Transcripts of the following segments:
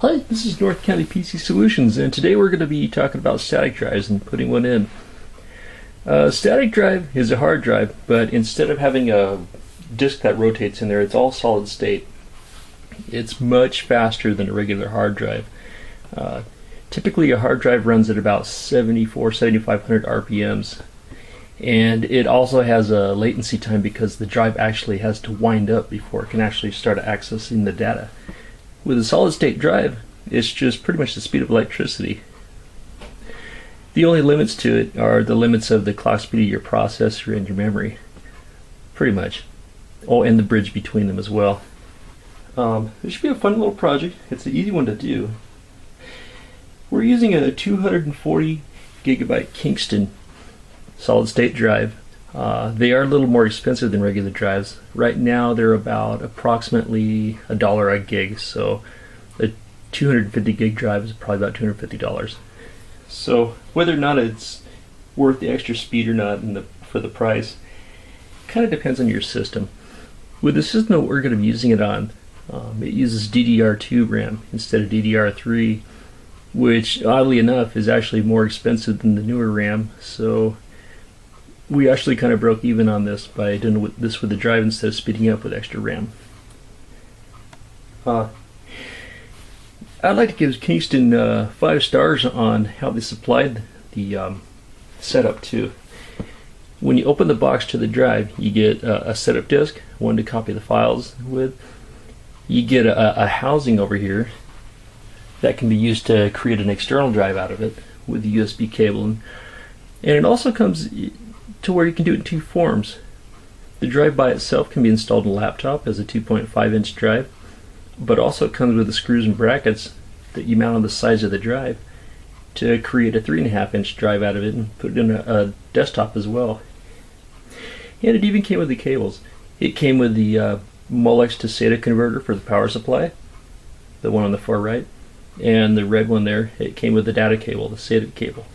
Hi, this is North County PC Solutions, and today we're going to be talking about static drives and putting one in. Static drive is a hard drive, but instead of having a disk that rotates in there, it's all solid state. It's much faster than a regular hard drive. Typically a hard drive runs at about 7,500 RPMs, and it also has a latency time because the drive actually has to wind up before it can actually start accessing the data. With a solid state drive, it's just pretty much the speed of electricity. The only limits to it are the limits of the clock speed of your processor and your memory, pretty much. Oh, and the bridge between them as well. This should be a fun little project. It's an easy one to do. We're using a 240 gigabyte Kingston solid state drive. They are a little more expensive than regular drives. Right now they're about approximately $1 a gig, so a 250 gig drive is probably about $250. So whether or not it's worth the extra speed or not for the price kind of depends on your system. With the system that we're going to be using it on, it uses DDR-2 RAM instead of DDR-3, which oddly enough is actually more expensive than the newer RAM, so we actually kind of broke even on this by doing this with the drive instead of speeding up with extra RAM. I'd like to give Kingston 5 stars on how they supplied the setup too. When you open the box to the drive, you get a setup disk, one to copy the files with. You get a housing over here that can be used to create an external drive out of it with the USB cable, and it also comes to where you can do it in two forms. The drive by itself can be installed in a laptop as a 2.5-inch drive, but also it comes with the screws and brackets that you mount on the sides of the drive to create a 3.5-inch drive out of it and put it in a desktop as well. And it even came with the cables. It came with the Molex to SATA converter for the power supply, the one on the far right, and the red one there, it came with the data cable, the SATA cable.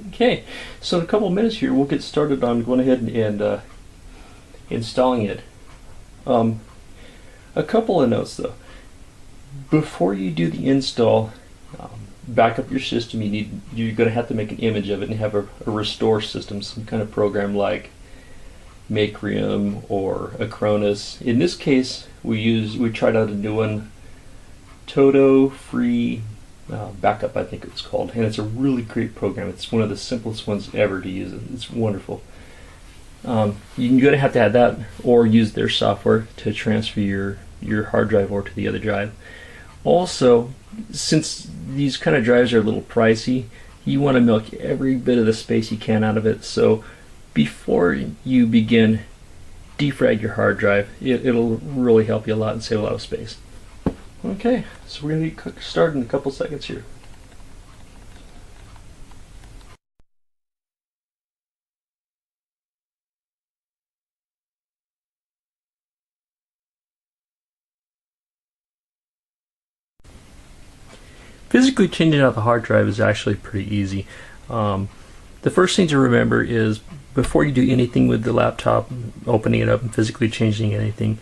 Okay, so in a couple of minutes here we'll get started on going ahead and installing it. A couple of notes though. Before you do the install, back up your system. You're going to have to make an image of it and have a restore system, some kind of program like Macrium or Acronis. In this case, we tried out a new one, Toto Free Backup, I think it was called, and it's a really great program. It's one of the simplest ones ever to use. It's wonderful. You're going to have that or use their software to transfer your hard drive over to the other drive. Also, since these kind of drives are a little pricey, you want to milk every bit of the space you can out of it. So before you begin, defrag your hard drive. It'll really help you a lot and save a lot of space. Okay, so we're going to get started in a couple seconds here. Physically changing out the hard drive is actually pretty easy. The first thing to remember is before you do anything with the laptop, opening it up and physically changing anything,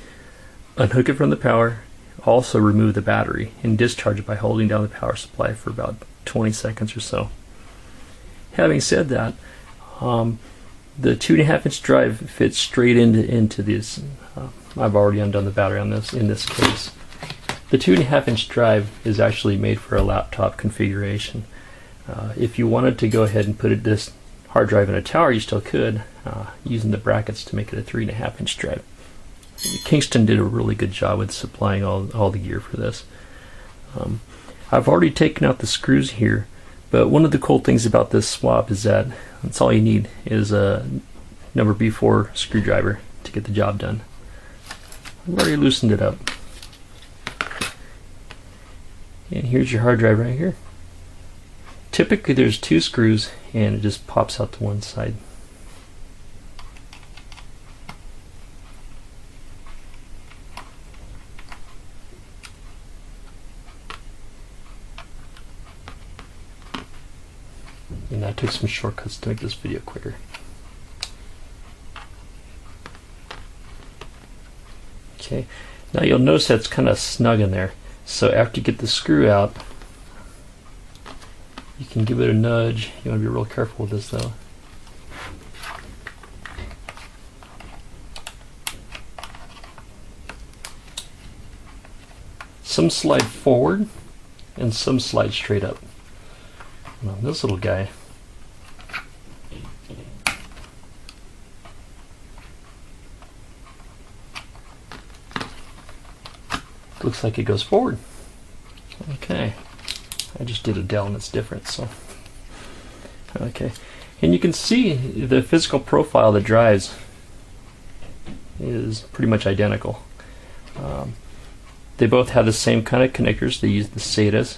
unhook it from the power. Also remove the battery and discharge it by holding down the power supply for about 20 seconds or so. Having said that, the 2.5-inch drive fits straight into this. I've already undone the battery on this in this case. The 2.5-inch drive is actually made for a laptop configuration. If you wanted to go ahead and put this hard drive in a tower, you still could, using the brackets to make it a 3.5-inch drive. Kingston did a really good job with supplying all the gear for this. I've already taken out the screws here, but one of the cool things about this swap is that that's all you need is a number B4 screwdriver to get the job done. I've already loosened it up. And here's your hard drive right here. Typically there's 2 screws and it just pops out to one side. And I took some shortcuts to make this video quicker. Okay, now you'll notice that's kind of snug in there. So after you get the screw out, you can give it a nudge. You want to be real careful with this though. Some slide forward and some slide straight up. Now this little guy, looks like it goes forward. Okay, I just did a Dell and it's different, so okay. And you can see the physical profile of the drives is pretty much identical. They both have the same kind of connectors. They use the SATAs.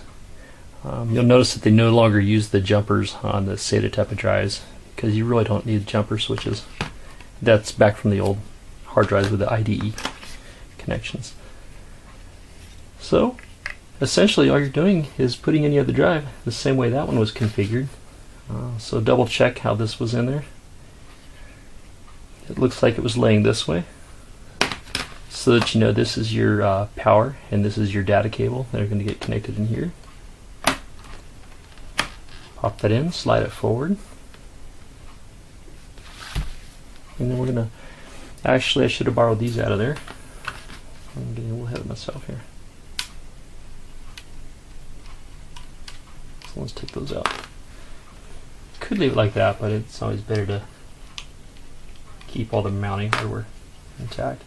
You'll notice that they no longer use the jumpers on the SATA type of drives because you really don't need jumper switches. That's back from the old hard drives with the IDE connections. So essentially all you're doing is putting in the other drive the same way that one was configured. So double check how this was in there. It looks like it was laying this way, so that you know this is your power and this is your data cable that are going to get connected in here. Pop that in, slide it forward, and then we're going to, actually I should have borrowed these out of there. I'm getting a little ahead of myself here. So let's take those out. Could leave it like that, but it's always better to keep all the mounting hardware intact.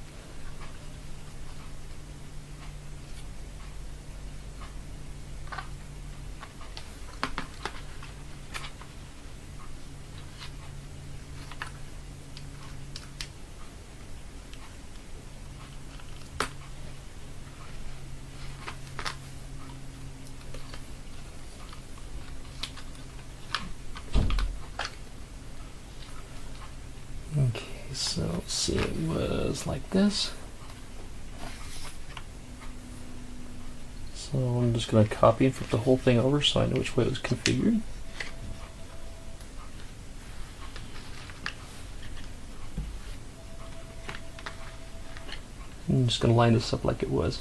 Okay, so let's see, it was like this. So I'm just going to copy and flip the whole thing over so I know which way it was configured. I'm just going to line this up like it was.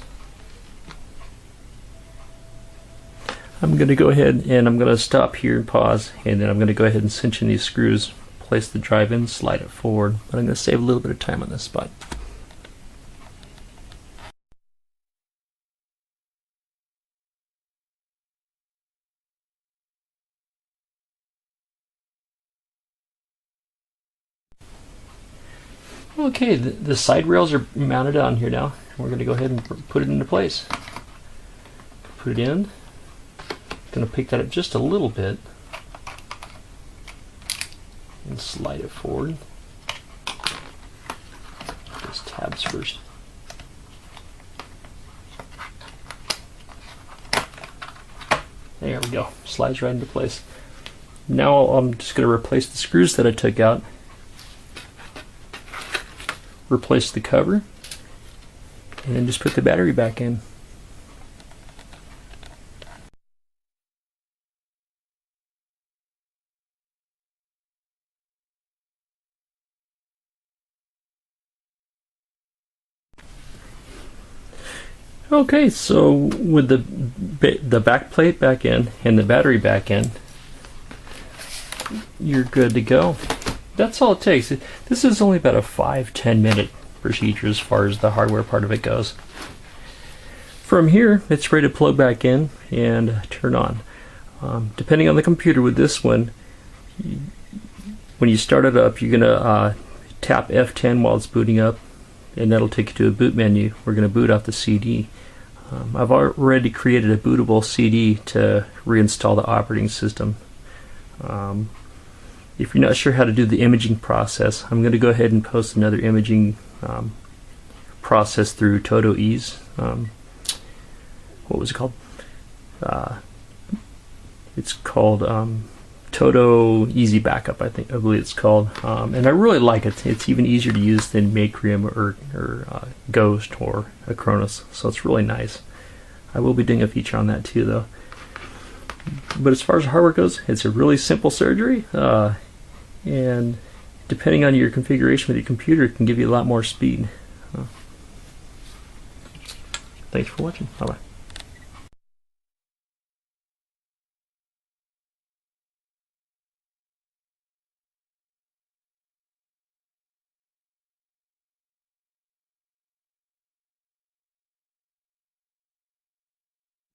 I'm going to go ahead and I'm going to stop here and pause, and then I'm going to go ahead and cinch in these screws, place the drive in, slide it forward, but I'm going to save a little bit of time on this spot. Okay, the side rails are mounted on here now. We're going to go ahead and put it into place. Put it in. Going to pick that up just a little bit and slide it forward. Those tabs first. There we go. Slides right into place. Now I'm just going to replace the screws that I took out. Replace the cover, and then just put the battery back in. Okay, so with the back plate back in and the battery back in, you're good to go. That's all it takes. This is only about a 5-10 minute procedure as far as the hardware part of it goes. From here, it's ready to plug back in and turn on. Depending on the computer with this one, when you start it up, you're going to tap F10 while it's booting up, and that'll take you to a boot menu. We're going to boot off the CD. I've already created a bootable CD to reinstall the operating system. If you're not sure how to do the imaging process, I'm going to go ahead and post another imaging process through Toto Ease. What was it called? It's called Toto Easy Backup, I believe it's called, and I really like it. It's even easier to use than Macrium or Ghost or Acronis, so it's really nice. I will be doing a feature on that too, though. But as far as hardware goes, it's a really simple surgery, and depending on your configuration with your computer, it can give you a lot more speed. Thanks for watching. Bye-bye.